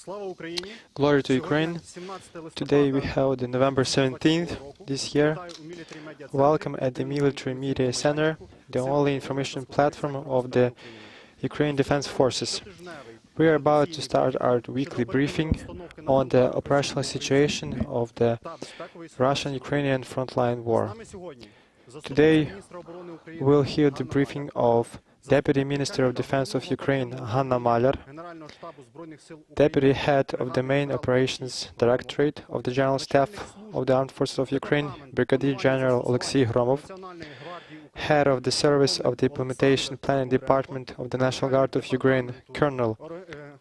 Glory to Ukraine. Today we held on November 17th this year. Welcome at the Military Media Center, the only information platform of the Ukraine Defense Forces. We are about to start our weekly briefing on the operational situation of the Russian-Ukrainian frontline war. Today we'll hear the briefing of Deputy Minister of Defense of Ukraine, Hanna Maliar, Deputy Head of the Main Operations Directorate of the General Staff of the Armed Forces of Ukraine, Brigadier General Oleksii Hromov, Head of the Service of the Implementation Planning Department of the National Guard of Ukraine, Colonel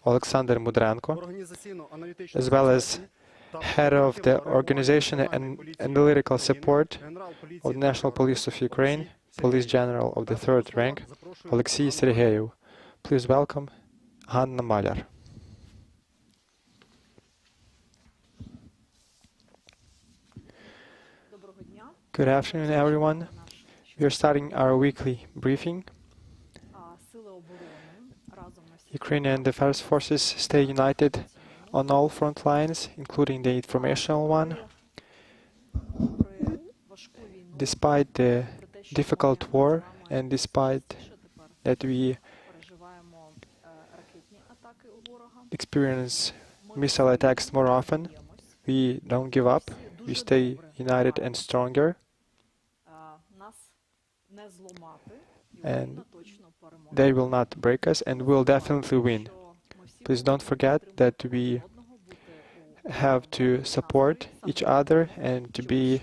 Oleksandr Mudrenko, as well as Head of the Organizational and Analytical Support of the National Police of Ukraine, Police General of the Third Rank, Oleksii Serhieiev. Please welcome Hanna Maliar. Good afternoon, everyone. We are starting our weekly briefing. Ukrainian Defense Forces stay united on all front lines, including the informational one. Despite the difficult war and despite that we experience missile attacks more often, we don't give up. We stay united and stronger. And they will not break us, and we'll definitely win. Please don't forget that we have to support each other and to be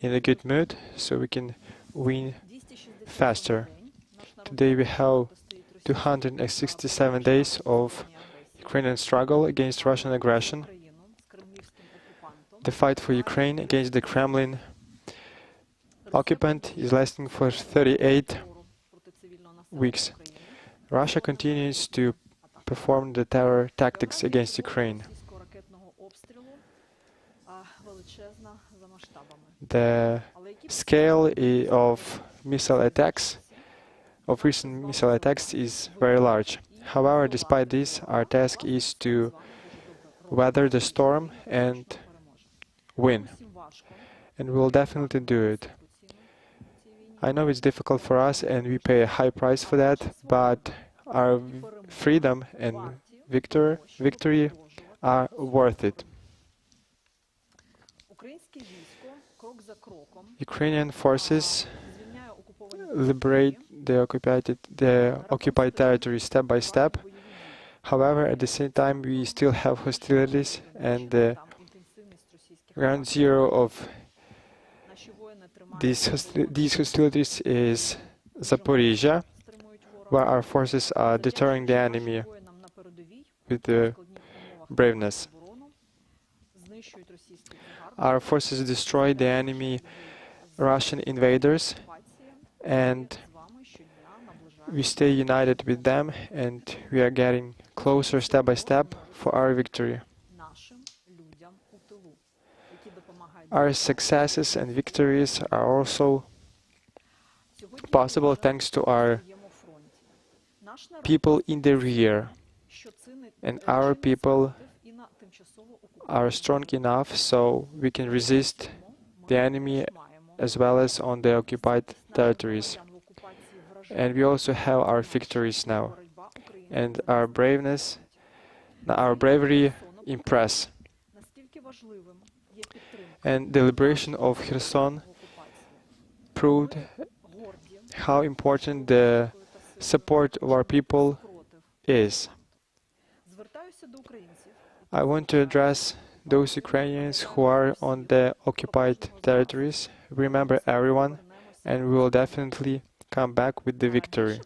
in a good mood so we can win faster. Today we have 267 days of Ukrainian struggle against Russian aggression. The fight for Ukraine against the Kremlin occupant is lasting for 38 weeks. Russia continues to perform the terror tactics against Ukraine. The scale of missile attacks, of recent missile attacks, is very large. However, despite this, our task is to weather the storm and win. And we will definitely do it. I know it's difficult for us and we pay a high price for that, but our freedom and victory are worth it. Ukrainian forces liberate the occupied territory step by step. However, at the same time, we still have hostilities, and the ground zero of these hostilities is Zaporizhia, where our forces are deterring the enemy with the braveness. Our forces destroy the enemy Russian invaders, and we stay united with them, and we are getting closer step by step for our victory. Our successes and victories are also possible thanks to our people in the rear, and our people are strong enough so we can resist the enemy as well as on the occupied territories. And we also have our victories now, and our bravery impress. And the liberation of Kherson proved how important the support of our people is. I want to address those Ukrainians who are on the occupied territories. Remember everyone, and we will definitely come back with the victory.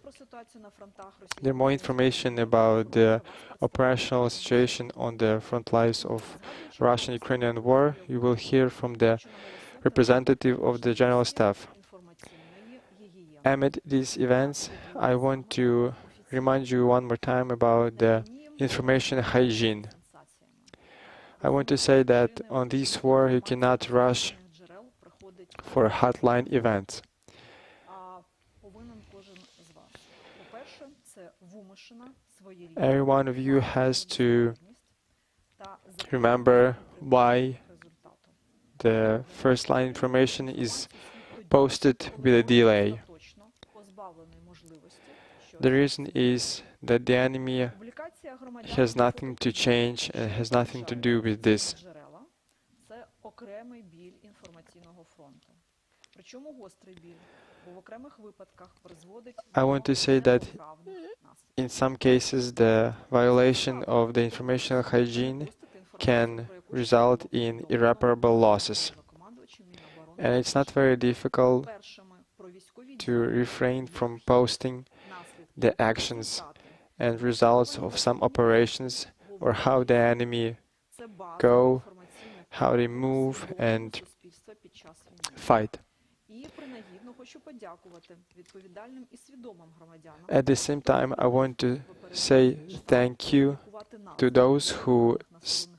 There more information about the operational situation on the front lines of Russian-Ukrainian war you will hear from the representative of the General Staff. Amid these events, I want to remind you one more time about the information hygiene. I want to say that on this war you cannot rush for hotline events. Every one of you has to remember why the first line information is posted with a delay. The reason is that the enemy has nothing to change and has nothing to do with this. I want to say that in some cases the violation of the informational hygiene can result in irreparable losses. And it's not very difficult to refrain from posting the actions and results of some operations or how the enemy go, how they move and fight. At the same time, I want to say thank you to those who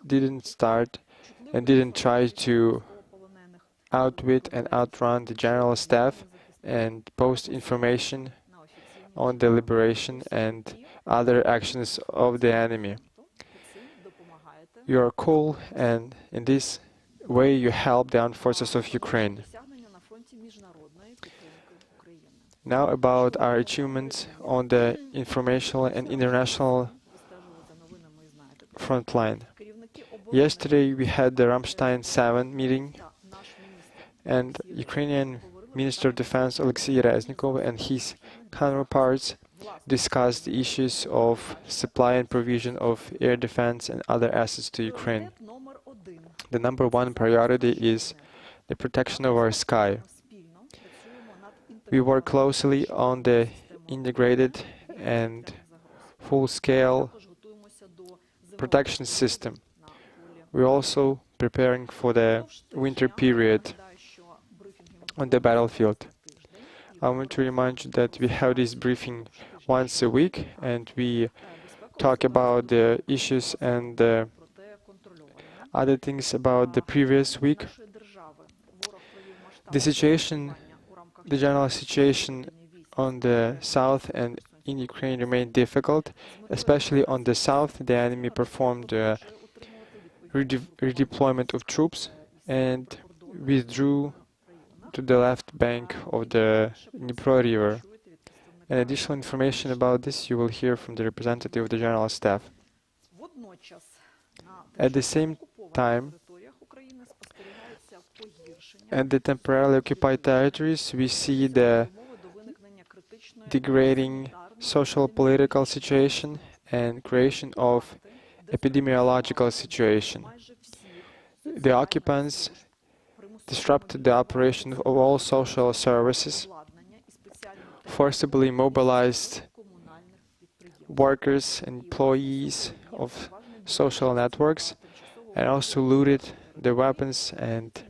didn't start and didn't try to outwit and outrun the general staff and post information on the liberation and other actions of the enemy. You are cool, and in this way you help the armed forces of Ukraine. Now about our achievements on the informational and international front line. Yesterday we had the Ramstein 7 meeting, and Ukrainian Minister of Defense Oleksii and his counterparts discussed the issues of supply and provision of air defense and other assets to Ukraine. The number one priority is the protection of our sky. We work closely on the integrated and full-scale protection system. We're also preparing for the winter period on the battlefield. I want to remind you that we have this briefing once a week, and we talk about the issues and the other things about the previous week. The general situation on the south and in Ukraine remained difficult. Especially on the south, the enemy performed redeployment of troops and withdrew to the left bank of the Dnipro River. And additional information about this you will hear from the representative of the General Staff. At the same time, at the temporarily occupied territories, we see the degrading social-political situation and creation of epidemiological situation. The occupants disrupted the operation of all social services, forcibly mobilized workers and employees of social networks, and also looted the weapons and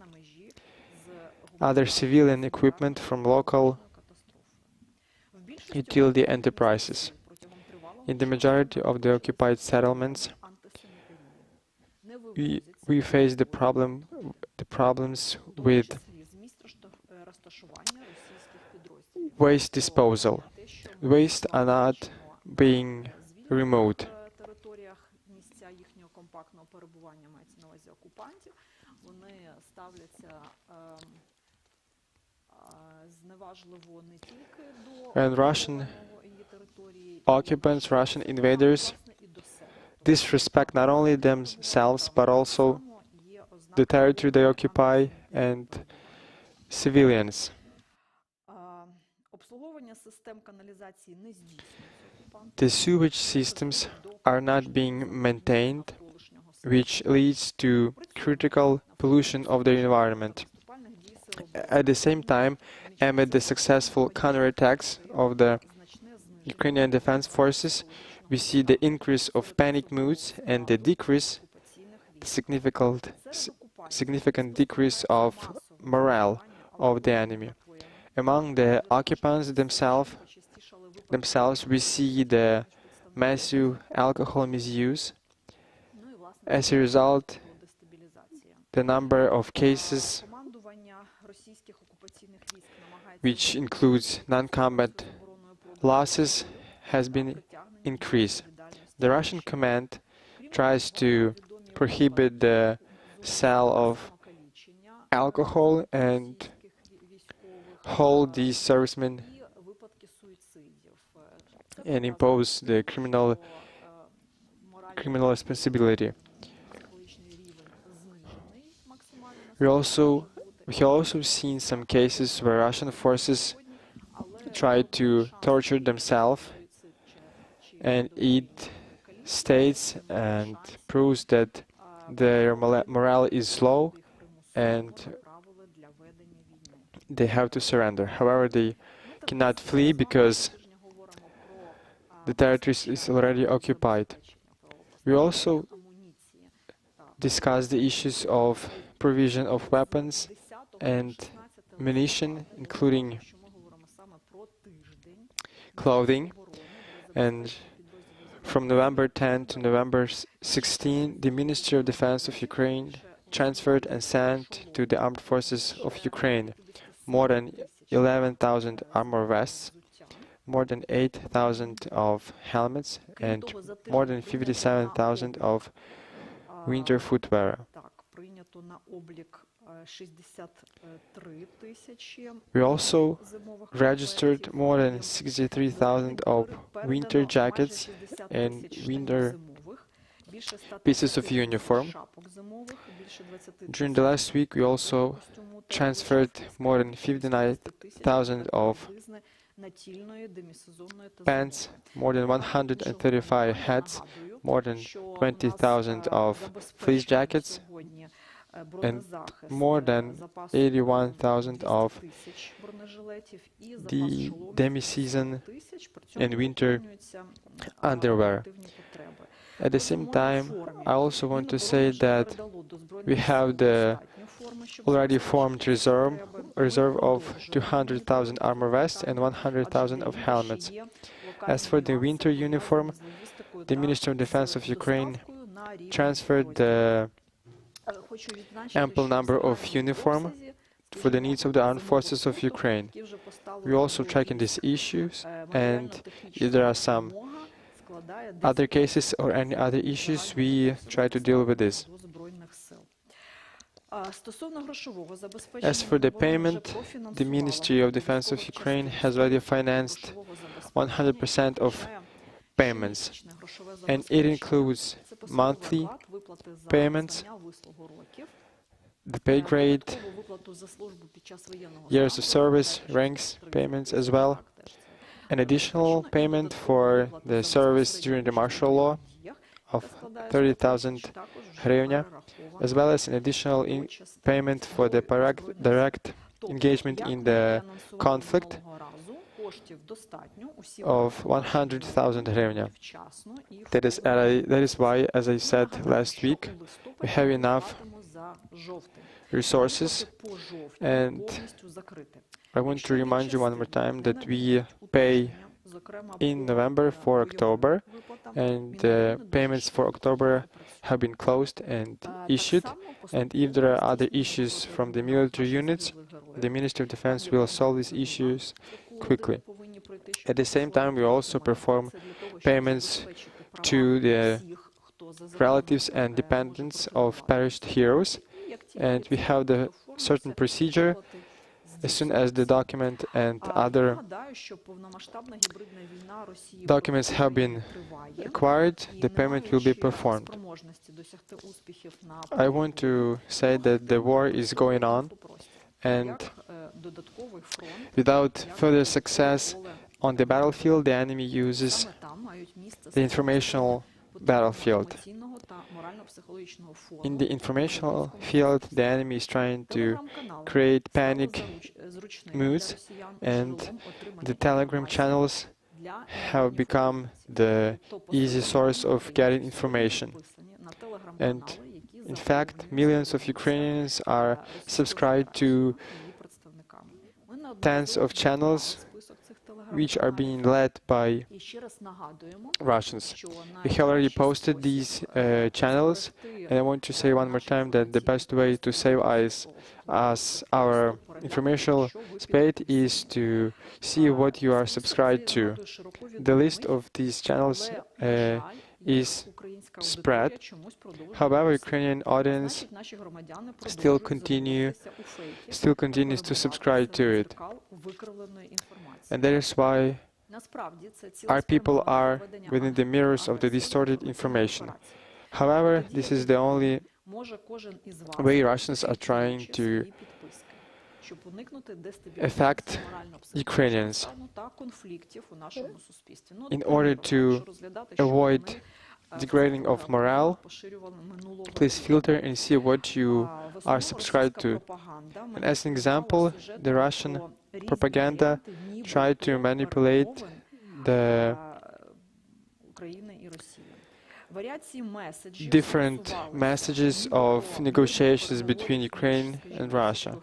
other civilian equipment from local utility enterprises. In the majority of the occupied settlements, we face the problems with waste disposal. Waste are not being removed. And Russian occupants, Russian invaders, disrespect not only themselves but also the territory they occupy and civilians. The sewage systems are not being maintained, which leads to critical pollution of the environment. At the same time, amid the successful counterattacks of the Ukrainian defense forces, we see the increase of panic moods and the significant decrease of morale of the enemy. Among the occupants themselves, we see the massive alcohol misuse. As a result, the number of cases, which includes non-combat losses, has been increased. The Russian command tries to prohibit the sale of alcohol and hold these servicemen and impose the criminal responsibility. We have also seen some cases where Russian forces try to torture themselves, and it states and proves that their morale is low and they have to surrender. However, they cannot flee because the territory is already occupied. We also discussed the issues of provision of weapons and ammunition, including clothing. And from November 10 to November 16, the Ministry of Defense of Ukraine transferred and sent to the armed forces of Ukraine more than 11,000 armor vests, more than 8,000 of helmets, and more than 57,000 of winter footwear. We also registered more than 63,000 of winter jackets and winter pieces of uniform. During the last week, we also transferred more than 59,000 of pants, more than 135 hats, more than 20,000 of fleece jackets, and more than 81,000 of the demi-season and winter underwear. At the same time, I also want to say that we have the already formed reserve of 200,000 armor vests and 100,000 of helmets. As for the winter uniform, the Ministry of Defense of Ukraine transferred the ample number of uniform for the needs of the armed forces of Ukraine. We also tracking these issues, and if there are some other cases or any other issues, we try to deal with this. As for the payment, the Ministry of Defense of Ukraine has already financed 100% of payments, and it includes monthly payments, the pay grade, years of service, ranks payments as well, an additional payment for the service during the martial law of 30,000 hryvnia, as well as an additional payment for the direct engagement in the conflict of 100,000 hryvnia. That is why, as I said last week, we have enough resources, and I want to remind you one more time that we pay in November for October, and the payments for October have been closed and issued, and if there are other issues from the military units, the Ministry of Defense will solve these issues quickly. At the same time, we also perform payments to the relatives and dependents of perished heroes, and we have the certain procedure. As soon as the document and other documents have been acquired, the payment will be performed. I want to say that the war is going on, and without further success on the battlefield, the enemy uses the informational battlefield. In the informational field, the enemy is trying to create panic moods, and the Telegram channels have become the easy source of getting information. And in fact, millions of Ukrainians are subscribed to tens of channels which are being led by Russians. We have already posted these channels, and I want to say one more time that the best way to save us our informational space is to see what you are subscribed to. The list of these channels is spread. However, Ukrainian audience still continues to subscribe to it. And that is why our people are within the mirrors of the distorted information. However, this is the only way Russians are trying to affect Ukrainians in order to avoid degrading of morale. Please filter and see what you are subscribed to. And as an example, the Russian propaganda tried to manipulate the different messages of negotiations between Ukraine and Russia.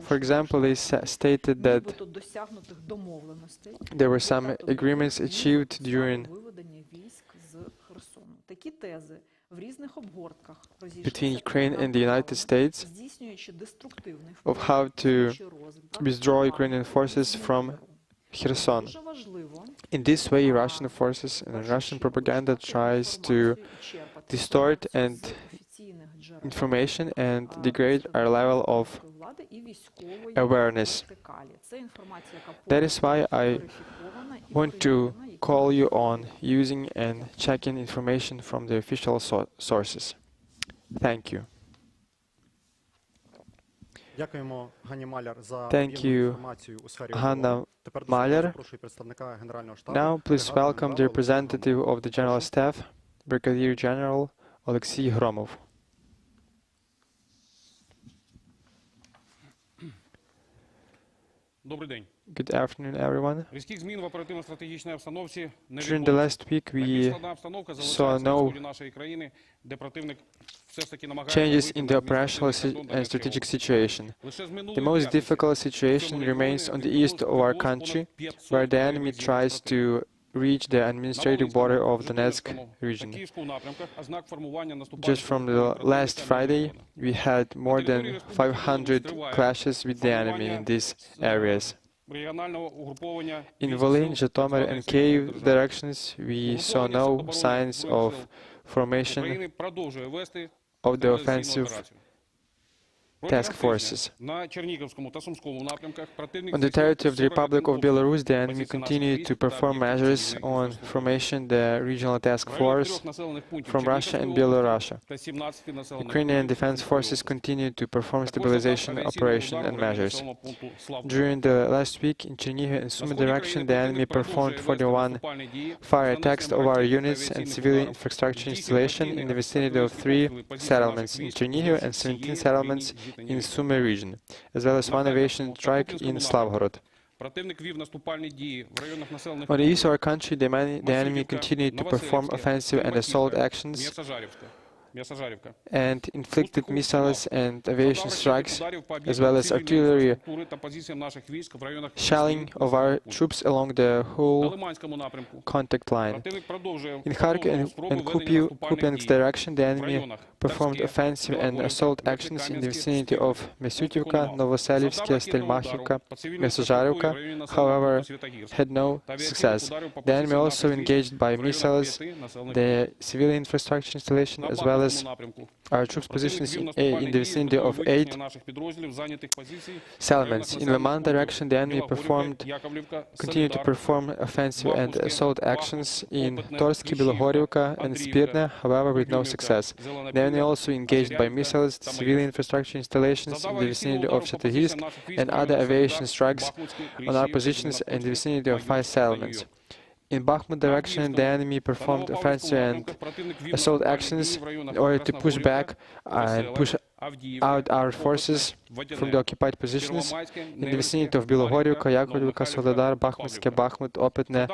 For example, they stated that there were some agreements achieved during between Ukraine and the United States of how to withdraw Ukrainian forces from Kherson. In this way, Russian forces and Russian propaganda tries to distort and information and degrade our level of awareness. That is why I want to call you on using and checking information from the official sources. Thank you. Thank you, Hanna Maliar. Now, please welcome the representative of the General Staff, Brigadier General Oleksii Hromov. Good afternoon, everyone. During the last week, we saw no changes in the operational and strategic situation. The most difficult situation remains on the east of our country, where the enemy tries to reach the administrative border of the Donetsk region. Just from the last Friday, we had more than 500 clashes with the enemy in these areas. In Volyn, Zhytomyr and Kyiv directions, we saw no signs of formation of the offensive task forces. On the territory of the Republic of Belarus, the enemy continued to perform measures on formation the regional task force from Russia and Belarus. Ukrainian defense forces continued to perform stabilization operation and measures. During the last week, in Chernihiv and Sumy direction, the enemy performed 41 fire attacks of our units and civilian infrastructure installation in the vicinity of 3 settlements in Chernihiv and 17 settlements in Sumy region, as well as one aviation strike in Slavgorod. On the east of our country, the enemy continued to perform offensive and assault actions and inflicted missiles and aviation strikes, as well as artillery shelling of our troops along the whole contact line. In Kharkiv and Kupiansk direction, the enemy performed offensive and assault actions in the vicinity of Mesyutivka, Novoselivske, Stelmachivka, Mesozharivka, however, had no success. The enemy also engaged by missiles the civilian infrastructure installation, as well as our troops' positions in the vicinity of 8 settlements. In Liman direction, the enemy continued to perform offensive and assault actions in Torsky, Bilogorivka and Spirne, however, with no success. The enemy also engaged by missiles civilian infrastructure installations in the vicinity of Serhieiev and other aviation strikes on our positions in the vicinity of 5 settlements. In Bakhmut direction, the enemy performed offensive and assault actions in order to push back and push out our forces from the occupied positions in the vicinity of Bilogorivka, Yakovlivka, Soledar, Bakhmutske, Bakhmut, Opetne,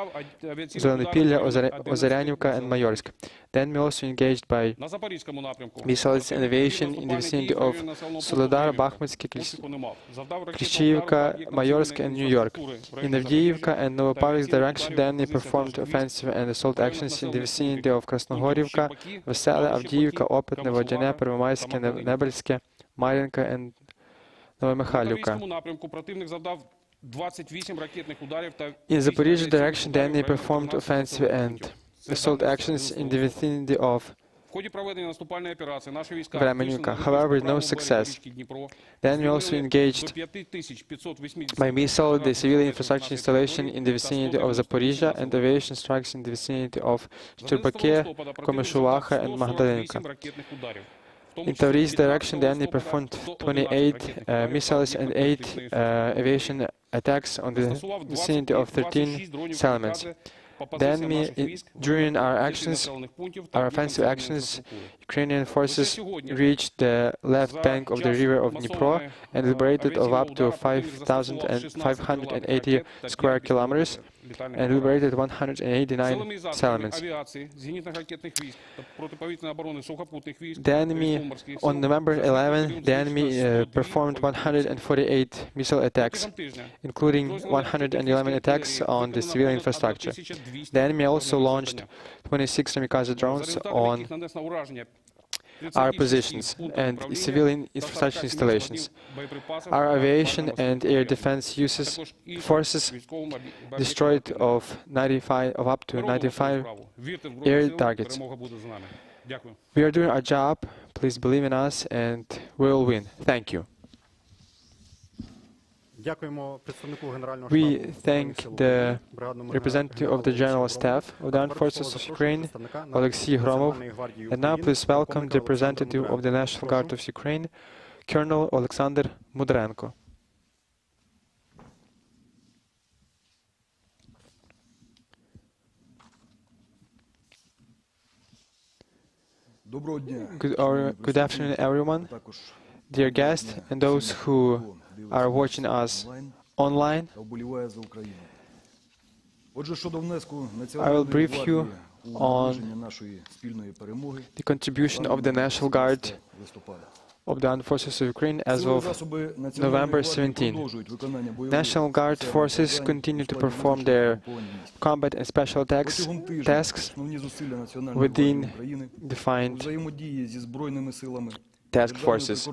Zelenopilya, Ozaryanivka and Mayorsk. The enemy also engaged by missiles and aviation in the vicinity of Soledar, Bakhmutske, Klishchiivka, Mayorsk and New York. In Avdiivka and Novopavlovsk direction, the enemy performed offensive and assault actions in the vicinity of Krasnogorivka, Vesele, Avdiivka, Opetne, Vodene, Prvomaiske, Nebelske, Mariinka and Novomikhailivka. In Zaporizhzhia direction, the enemy performed offensive and assault actions in the vicinity of Vremenivka. However, with no success. Then we also engaged by missile the civilian infrastructure installation in the vicinity of Zaporizhia and aviation strikes in the vicinity of Shturbake, Komishulacha and Magdalenka. In Tabriz direction, the enemy performed 28 missiles and 8 aviation attacks on the vicinity of 13 settlements. The enemy, during our offensive actions, Ukrainian forces reached the left bank of the river of Dnipro and liberated of up to 5,580 square kilometers and liberated 189 settlements. The enemy, on November 11, the enemy performed 148 missile attacks, including 111 attacks on the civilian infrastructure. The enemy also launched 26 kamikaze drones on our positions and civilian infrastructure installations. Our aviation and air defense forces destroyed up to 95 air targets. We are doing our job. Please believe in us, and we will win. Thank you. We thank the representative of the General Staff of the Armed Forces of Ukraine, Oleksii Hromov, and now please welcome the representative of the National Guard of Ukraine, Colonel Oleksandr Mudrenko. Good afternoon, everyone, dear guests, and those who are watching us online. I will brief you on the contribution of the National Guard of the Armed Forces of Ukraine as of November 17. National Guard forces continue to perform their combat and special tasks within defined task forces.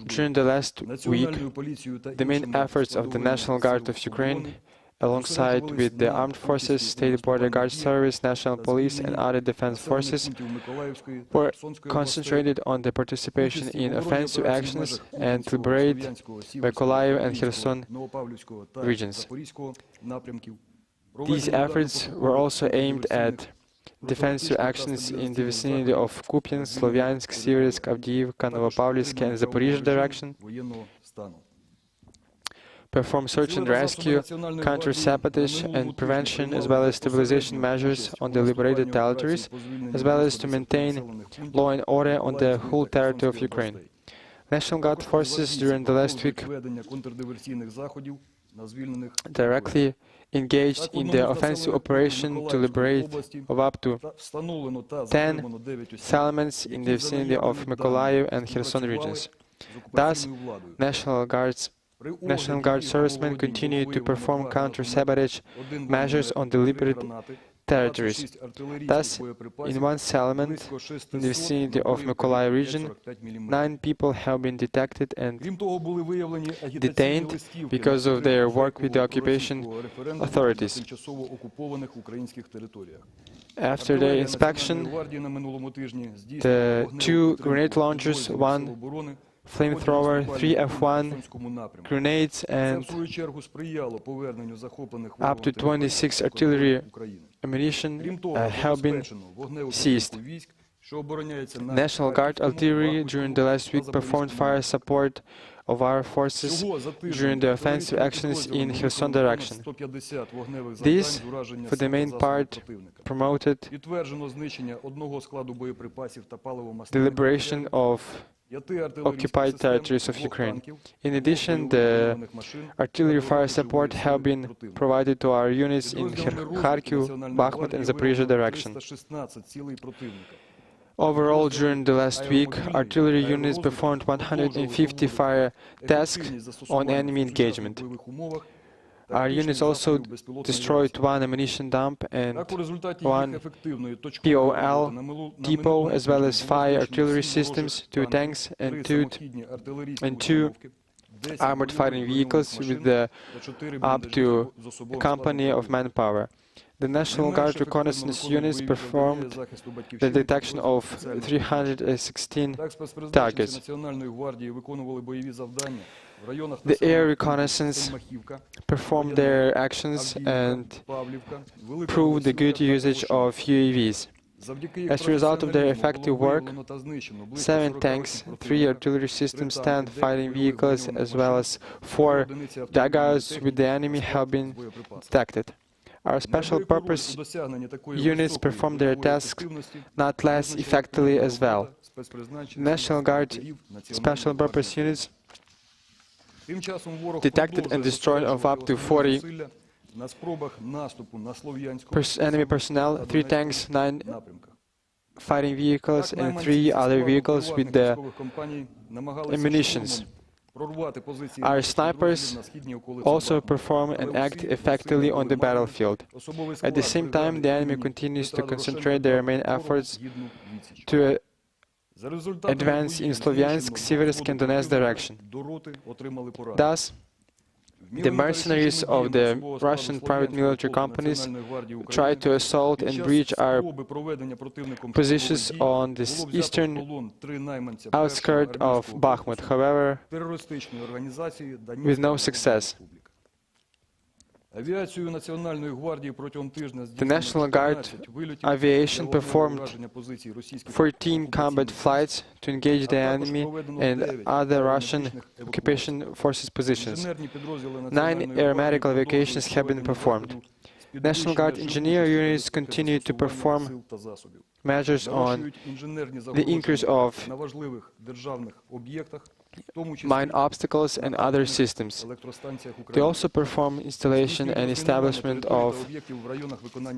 During the last week, the main efforts of the National Guard of Ukraine, alongside with the Armed Forces, State Border Guard Service, National Police and other defense forces, were concentrated on the participation in offensive actions and to liberate Mykolaiv and Kherson regions. These efforts were also aimed at defensive actions in the vicinity of Kupiansk, Slovyansk, Siversk, Avdiivka, Novopavlivsk and Zaporizhia direction, perform search and rescue, counter-sabotage and prevention, as well as stabilization measures on the liberated territories, as well as to maintain law and order on the whole territory of Ukraine. National Guard forces during the last week directly engaged in the offensive operation to liberate of up to 10 settlements in the vicinity of Mykolaiv and Kherson regions. Thus, National Guard servicemen continue to perform counter-sabotage measures on the liberated territories. Thus, in one settlement in the vicinity of Mykolaiv region, 9 people have been detected and detained because of their work with the occupation authorities. After their inspection, the 2 grenade launchers, 1 flamethrower, 3 F1 grenades and up to 26 artillery ammunition have been seized. National Guard artillery during the last week performed fire support of our forces during the offensive actions in Kherson direction. This, for the main part, promoted the liberation of occupied territories of Ukraine. In addition, the artillery fire support have been provided to our units in Kharkiv, Bakhmut and Zaporizhia direction. Overall, during the last week, artillery units performed 150 fire tasks on enemy engagement. Our units also destroyed 1 ammunition dump and 1 POL depot, as well as 5 artillery systems, 2 tanks, and 2 armored fighting vehicles with up to a company of manpower. The National Guard reconnaissance units performed the detection of 316 targets. The air reconnaissance performed their actions and proved the good usage of UAVs. As a result of their effective work, 7 tanks, 3 artillery systems, 10 fighting vehicles, as well as 4 dugouts with the enemy have been detected. Our special purpose units perform their tasks not less effectively as well. National Guard special purpose units detected and destroyed of up to 40 enemy personnel, 3 tanks, 9 fighting vehicles, and 3 other vehicles with the ammunitions. Our snipers also perform and act effectively on the battlefield. At the same time, the enemy continues to concentrate their main efforts to advance in Slovyansk, Siversk and Donetsk direction. Thus, the mercenaries of the Russian private military companies try to assault and breach our positions on the eastern outskirts of Bakhmut, however, with no success. The National Guard aviation performed 14 combat flights to engage the enemy and other Russian occupation forces positions. 9 aeromedical evacuations have been performed. National Guard engineer units continue to perform measures on the increase of mine obstacles and other systems. They also perform installation and establishment of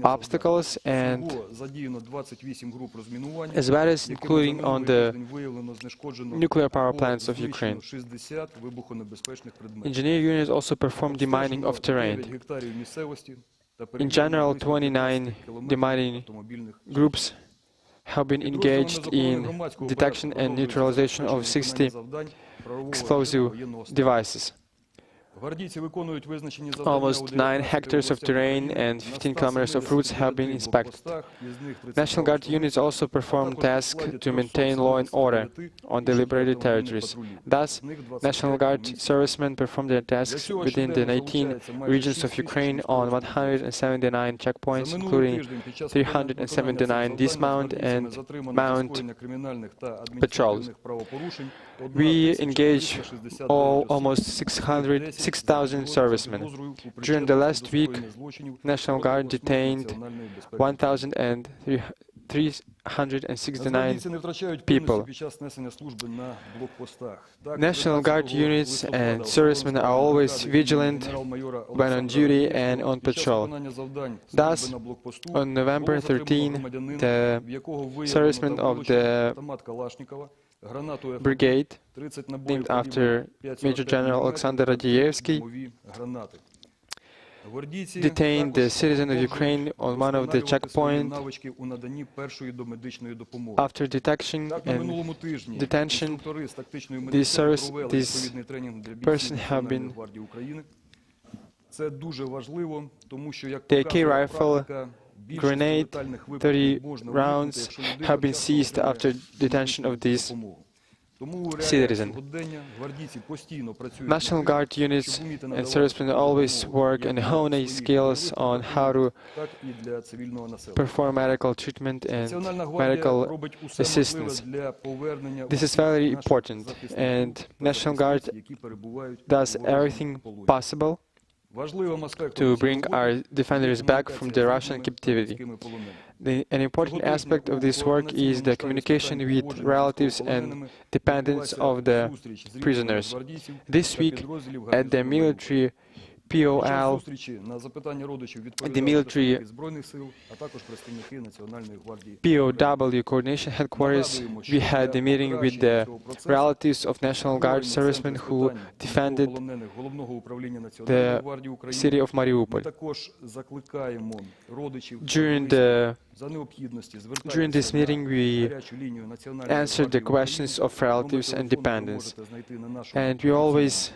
obstacles and as well as including on the nuclear power plants of Ukraine. Engineer units also perform demining of terrain. In general, 29 demining groups have been engaged in detection and neutralization of 60 explosive devices. Almost 9 hectares of terrain and 15 kilometers of routes have been inspected. National Guard units also perform tasks to maintain law and order on the liberated territories. Thus, National Guard servicemen perform their tasks within the 19 regions of Ukraine on 179 checkpoints, including 379 dismount and mount patrols. We engage almost 6,000 servicemen. During the last week, National Guard detained 1,369 people. National Guard units and servicemen are always vigilant when on duty and on patrol. Thus, on November 13, the servicemen of the Brigade, named after Major General Oleksandr detained the citizen of Ukraine on one of the checkpoints. After detection and detention, this person have been the AK rifle, grenade, 30 rounds have been seized after detention of this citizen. National Guard units and servicemen always work and hone their skills on how to perform medical treatment and medical assistance. This is very important, and National Guard does everything possible to bring our defenders back from the Russian captivity. An important aspect of this work is the communication with relatives and dependents of the prisoners. This week, at the military POL, the military POW coordination headquarters, we had a meeting with the relatives of National Guard servicemen who defended the city of Mariupol. During the During this meeting, we answered the questions of relatives and dependents. And we always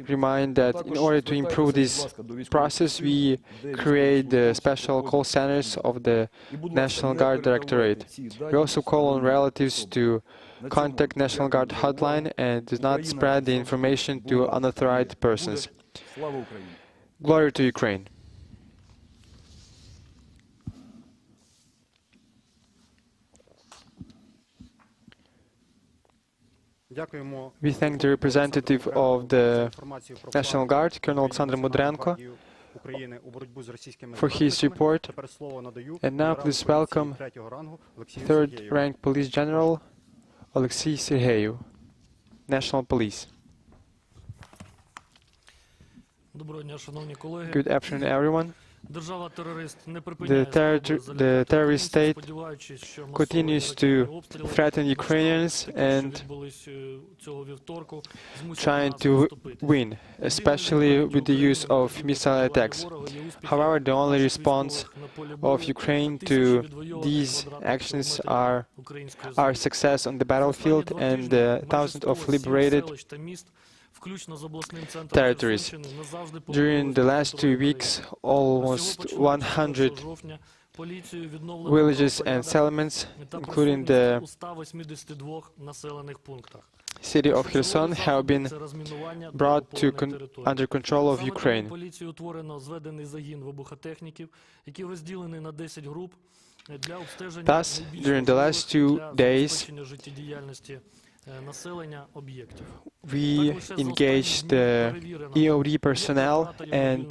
remind that in order to improve this process, we create the special call centers of the National Guard Directorate. We also call on relatives to contact National Guard hotline and do not spread the information to unauthorized persons. Glory to Ukraine. We thank the representative of the National Guard, Colonel Oleksandr Mudrenko, for his report. And now please welcome third-rank Police General Oleksii Serhieiev, National Police. Good afternoon, everyone. The terrorist state continues to threaten Ukrainians and trying to win, especially with the use of missile attacks. However, the only response of Ukraine to these actions are our success on the battlefield and thousands of liberated territories. During the last 2 weeks, almost 100 villages and settlements, including the city of Kherson, have been brought under control of Ukraine. Thus, during the last 2 days, we engaged the EOD personnel and